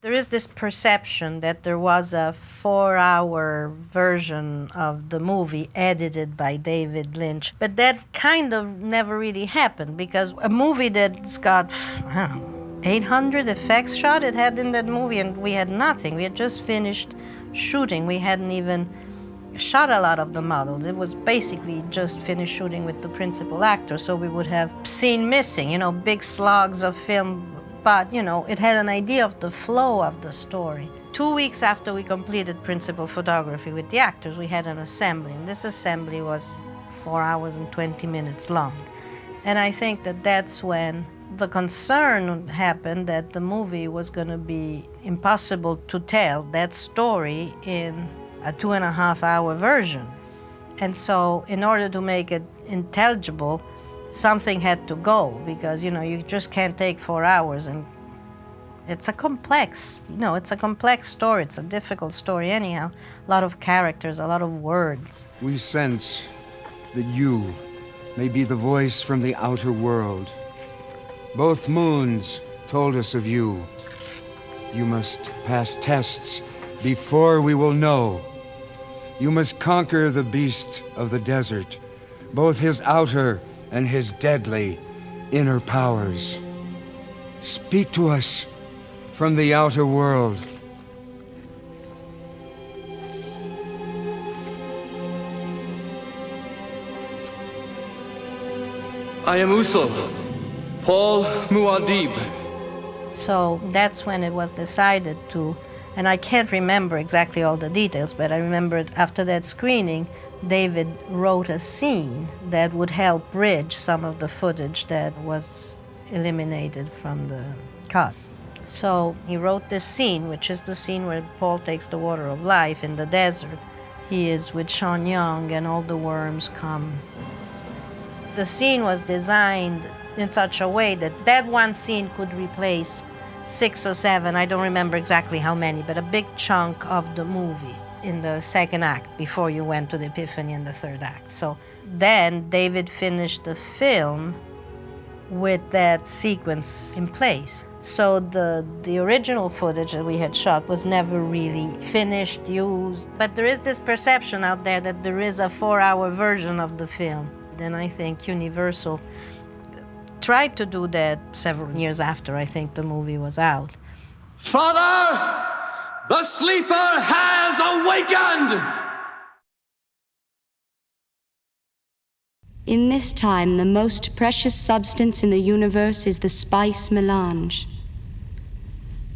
There is this perception that there was a 4-hour version of the movie edited by David Lynch, but that kind of never really happened, because a movie that's got, I don't know, 800 effects shot it had in that movie, and we had nothing. We had just finished shooting. We hadn't even shot a lot of the models. It was basically just finished shooting with the principal actor, so we would have scene missing, big slogs of film. But, it had an idea of the flow of the story. 2 weeks after we completed principal photography with the actors, we had an assembly. And this assembly was 4 hours and 20 minutes long. And I think that that's when the concern happened that the movie was going to be impossible to tell that story in a 2.5-hour version. And so in order to make it intelligible, something had to go, because you just can't take 4 hours, and it's a complex story. It's a difficult story anyhow. A lot of characters, a lot of words. We sense that you may be the voice from the outer world. Both moons told us of you. You must pass tests before we will know. You must conquer the beast of the desert, both his outer and his deadly inner powers. Speak to us from the outer world. I am Usul, Paul Muad'Dib. So that's when it was decided to, and I can't remember exactly all the details, but I remember after that screening, David wrote a scene that would help bridge some of the footage that was eliminated from the cut. So he wrote this scene, which is the scene where Paul takes the water of life in the desert. He is with Sean Young and all the worms come. The scene was designed in such a way that that one scene could replace 6 or 7, I don't remember exactly how many, but a big chunk of the movie in the second act before you went to the Epiphany in the third act. So then David finished the film with that sequence in place. So the original footage that we had shot was never really finished, used. But there is this perception out there that there is a 4-hour version of the film. And I think Universal tried to do that several years after I think the movie was out. Father, the sleeper has awakened! In this time, the most precious substance in the universe is the spice melange.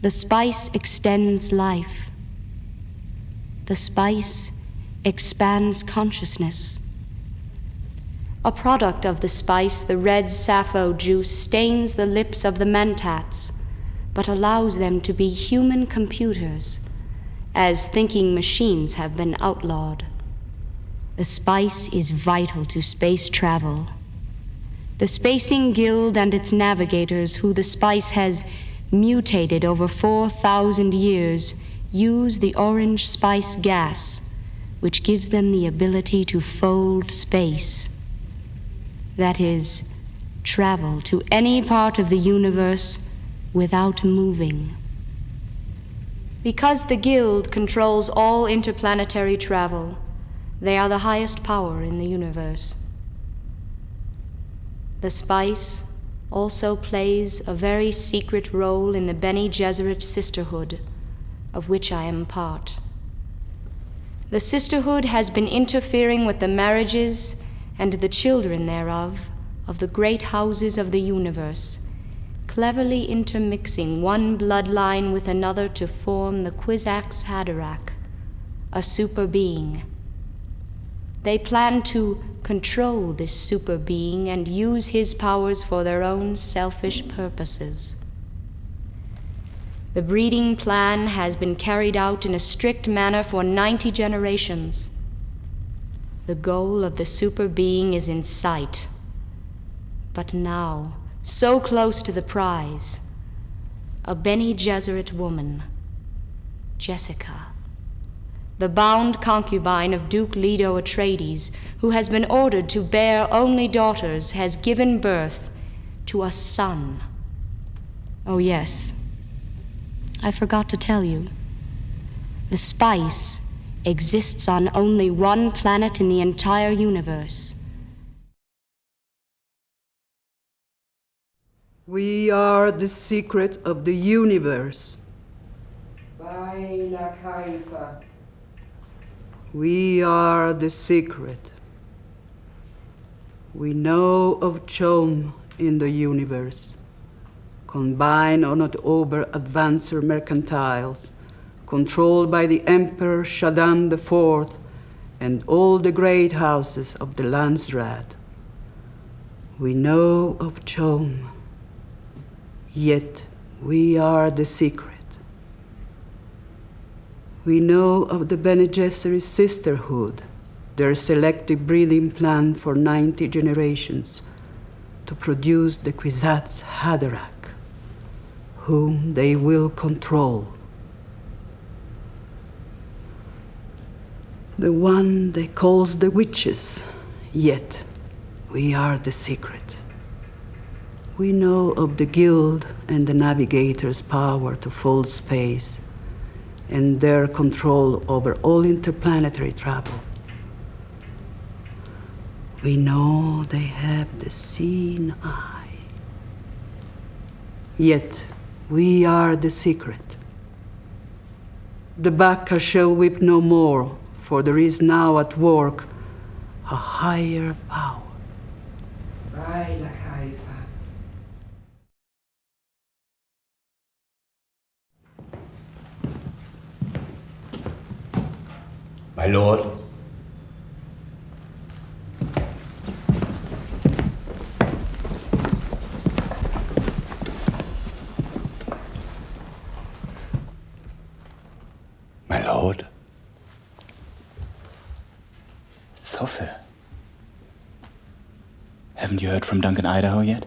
The spice extends life. The spice expands consciousness. A product of the spice, the red sappho juice stains the lips of the mentats, but allows them to be human computers, as thinking machines have been outlawed. The spice is vital to space travel. The Spacing Guild and its navigators, who the spice has mutated over 4,000 years, use the orange spice gas, which gives them the ability to fold space. That is, travel to any part of the universe without moving. Because the Guild controls all interplanetary travel, they are the highest power in the universe. The spice also plays a very secret role in the Bene Gesserit sisterhood, of which I am part. The sisterhood has been interfering with the marriages and the children thereof of the great houses of the universe, cleverly intermixing one bloodline with another to form the Kwisatz Haderach, a super being. They plan to control this super being and use his powers for their own selfish purposes. The breeding plan has been carried out in a strict manner for 90 generations. The goal of the super being is in sight. But now, so close to the prize, a Bene Gesserit woman, Jessica, the bound concubine of Duke Leto Atreides, who has been ordered to bear only daughters, has given birth to a son. Oh yes, I forgot to tell you. The spice exists on only one planet in the entire universe. We are the secret of the universe. We are the secret. We know of Chom in the universe. Combined on it over advancer mercantiles, controlled by the Emperor Shaddam IV and all the great houses of the Landsraad. We know of Chom, yet we are the secret. We know of the Bene Gesserit sisterhood, their selective breeding plan for 90 generations to produce the Kwisatz Haderach, whom they will control. The one they calls the witches, yet we are the secret. We know of the guild and the navigator's power to fold space and their control over all interplanetary travel. We know they have the seeing eye. Yet we are the secret. The Baka shall weep no more, for there is now at work a higher power. My lord. My lord. Thufir. Haven't you heard from Duncan Idaho yet?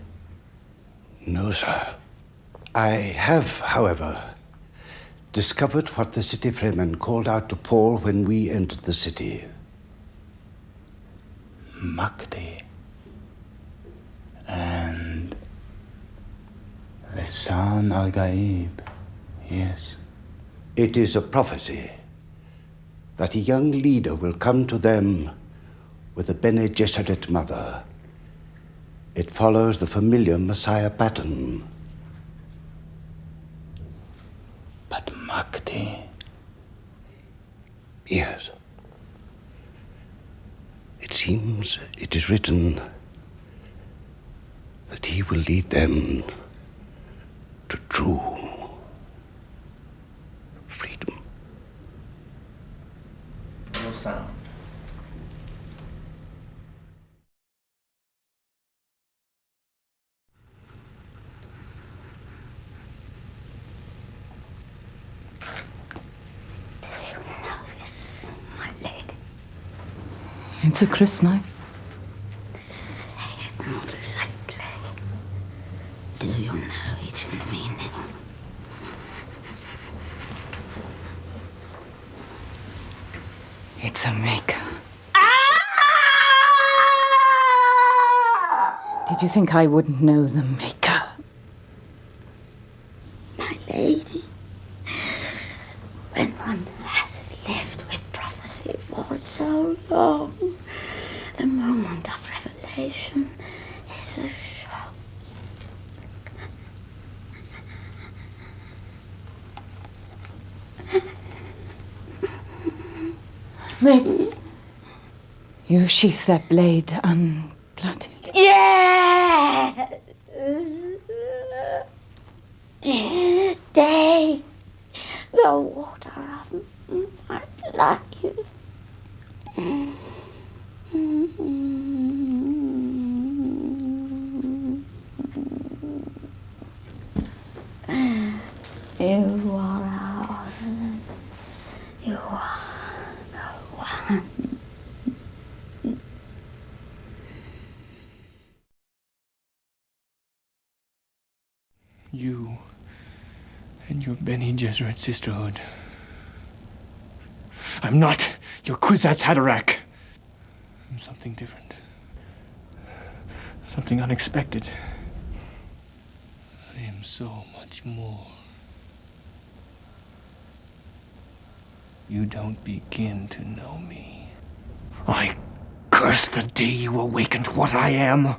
No, sir. I have, however, discovered what the city fremen called out to Paul when we entered the city. Makti. And Lisan al-Gaib. Yes. It is a prophecy that a young leader will come to them with a Bene Gesserit mother. It follows the familiar Messiah pattern. But Makti. Yes. It seems it is written that he will lead them to true freedom. No sound. It's a crysknife. Say it not lightly. Do you know its meaning? It's a maker. Did you think I wouldn't know the maker? My lady, when one has lived with prophecy for so long, the moment of revelation is a shock. Mate, you sheath that blade unblooded. Yes! Take the water of my life. You are ours. You are the one. You and your Bene Gesserit sisterhood. I'm not your Kwisatz Haderach. I'm something different. Something unexpected. I am so much more. you don't begin to know me. I curse the day you awakened what I am.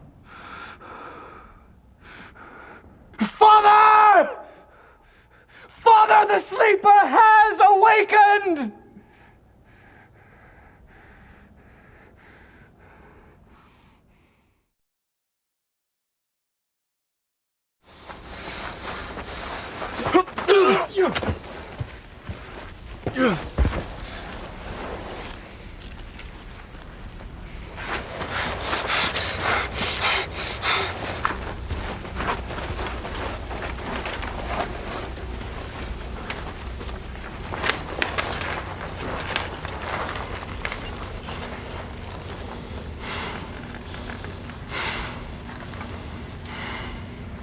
Father! Father, the sleeper has awakened!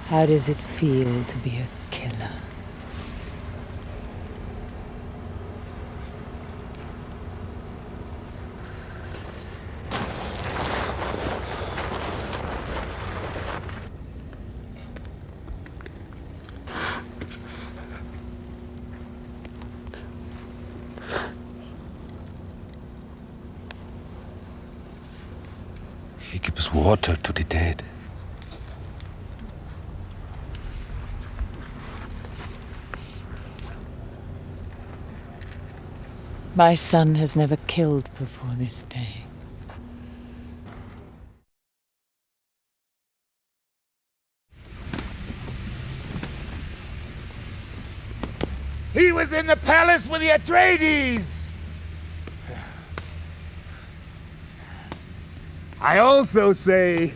How does it feel to be a killer? He gives water to the dead. My son has never killed before this day. He was in the palace with the Atreides! I also say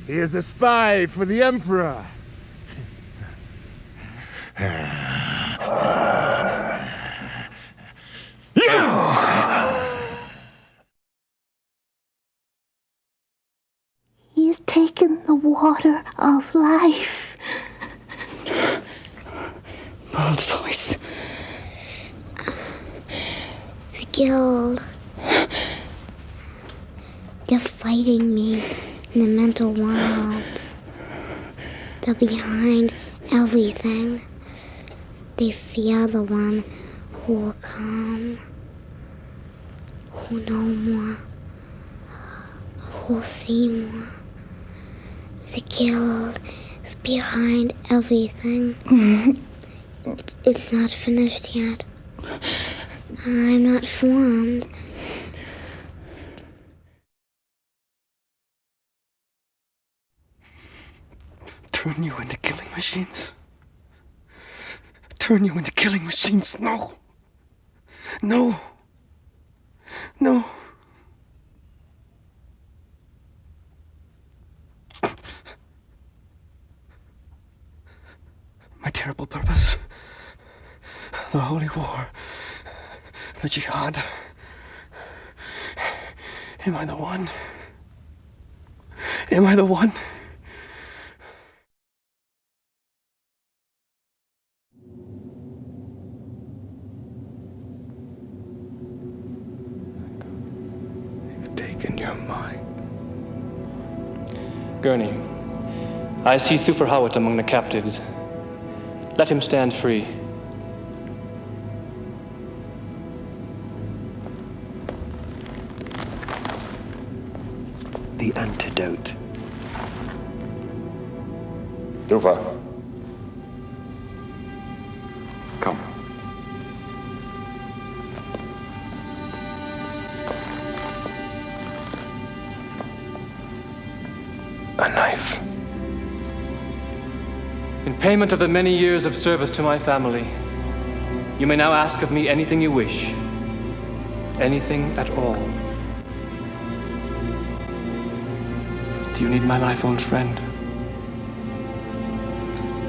he is a spy for the Emperor. He has taken the water of life. Paul's voice. The guild. They're fighting me in the mental worlds. They're behind everything. They fear the one who will come, who will know more, who will see more. The guild is behind everything. It's not finished yet. I'm not formed. Turn you into killing machines. Turn you into killing machines. No. No. No. My terrible purpose. The holy war. The jihad. Am I the one? Am I the one? Taken your mind. Gurney, I see Thufir Hawat among the captives. Let him stand free. The antidote. Thufir. Come. A knife. In payment of the many years of service to my family, you may now ask of me anything you wish. Anything at all. Do you need my life, old friend?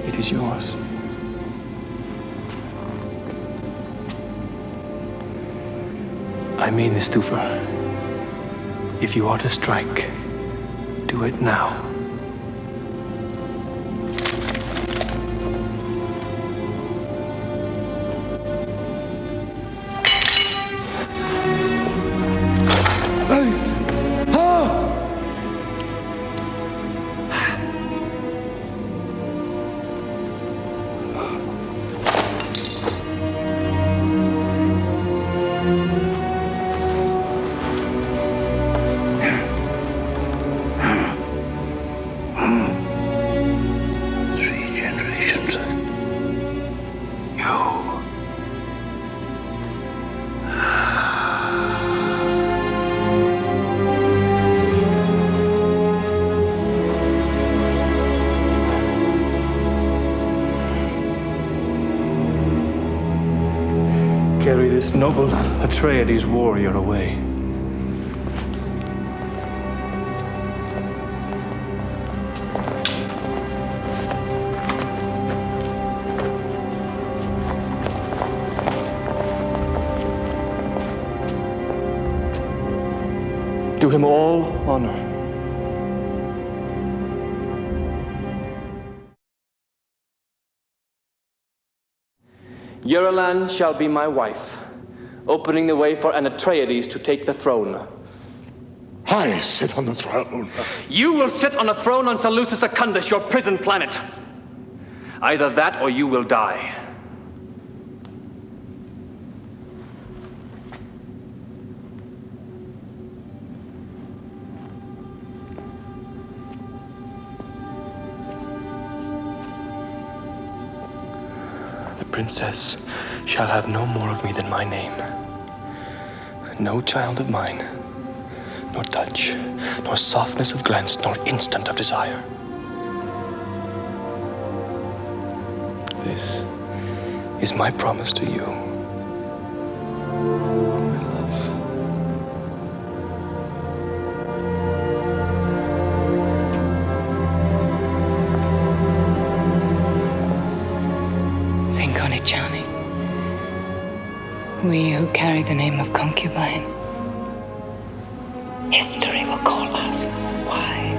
It is yours. I mean this, Thufir. If you are to strike, do it now. carry this noble Atreides warrior away. Do him all honor. Yuralan shall be my wife, opening the way for an Atreides to take the throne. I sit on the throne. You will sit on a throne on Seleucus Secundus, your prison planet. Either that or you will die. The princess shall have no more of me than my name. No child of mine, nor touch, nor softness of glance, nor instant of desire. This is my promise to you, my love. Think on it, Johnny. We who carry the name of concubine, history will call us. Why?